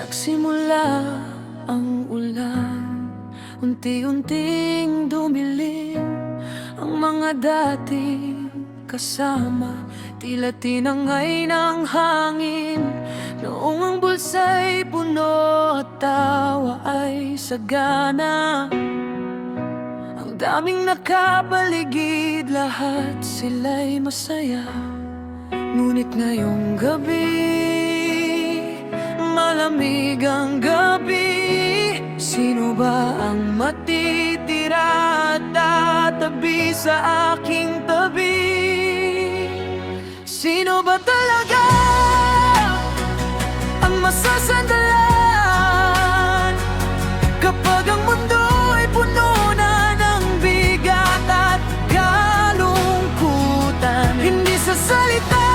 Nagsimula ang ulan, unti-unting dumilim ang mga dating kasama, tila tinangay ng hangin. Noong ang bulsa'y puno at tawa ay sagana, ang daming nakapaligid, lahat sila'y masaya. Ngunit ngayong gabi, malamig ang gabi, sino ba ang matitira at tatabi sa aking tabi? Sino ba talaga ang masasandalan kapag ang mundo ay puno na ng bigat at kalungkutan? Hindi sa salita,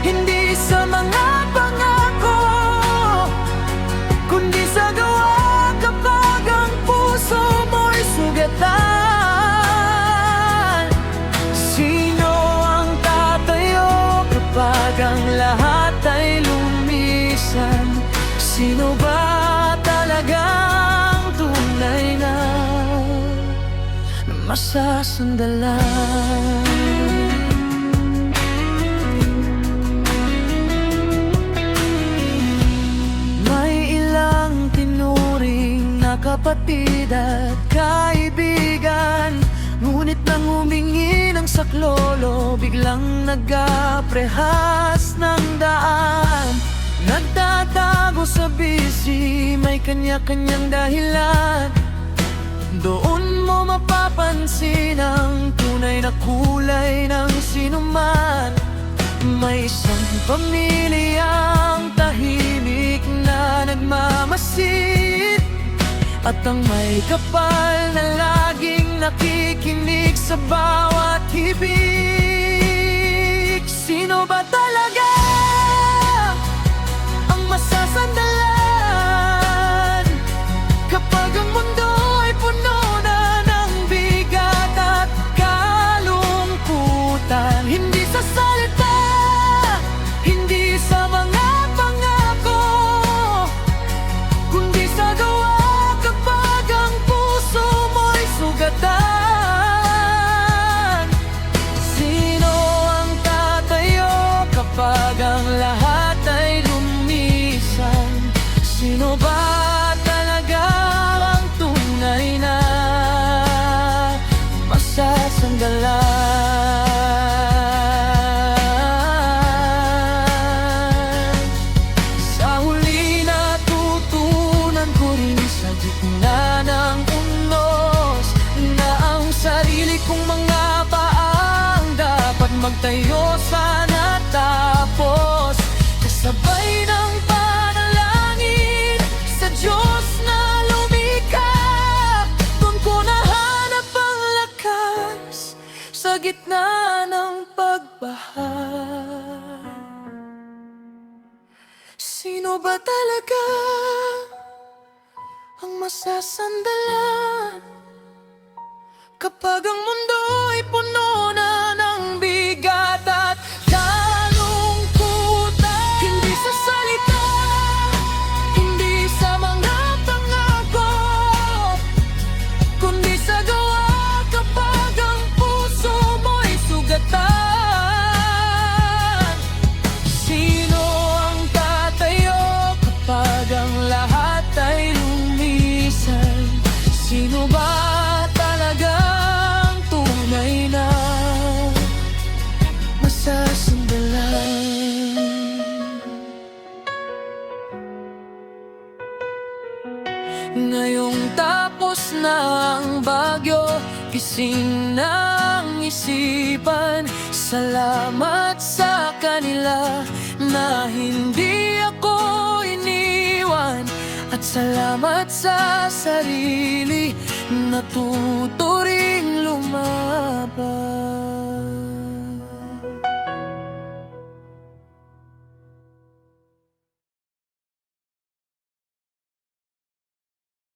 hindi sa mga pangako, kundi sa gawa kapag ang puso mo'y sugatan. Sino ang tatayo kapag ang lahat ay lumisan? Sino ba talagang tunay na masasandalan? Kapatid at kaibigan, ngunit nang humingi ng saklolo, biglang nagkaprehas ng daan. Nagtatago sa bisi, may kanya-kanyang dahilan. Doon mo mapapansin ang tunay na kulay ng sinuman. May isang pamilyang tahimik na nagmamasid, at ang may kapal na laging nakikinig sa bawat hibig. Sino ba talaga ang masasandalan kapag ang mundo ay puno na ng bigat at kalungkutan? Hindi sa salita, hindi sa mga pangako, kundi sa gawa kapag ang puso mo'y sugatan. Sino ang tatayo kapag ang lahat ay lumisan? Sino ba talaga ang tunay na masasandalan? Sa huli natutunan ko rin sa gitna ng unos na ang sarili kong mga paang dapat magtayo sana, tapos kasabay ng panalangin sa Diyos na lumikha. Doon ko nahanap ang lakas sa gitna ng pagbaha. Sino ba talaga ang masasandalan kapag ang mundo ay puno na ng bigat at kalungkutan? Hindi sa salita, hindi sa mga pangako, kundi sa gawa kapag ang puso mo'y sugatan. Sino ang tatayo kapag ang lahat ay lumisan? Sino ba talagang tunay na masasandalan? Ngayong tapos na ang bagyo, gising ng isipan. Salamat sa kanila na hindi ako iniwan, at salamat sa sarili, natuto ring lumaban.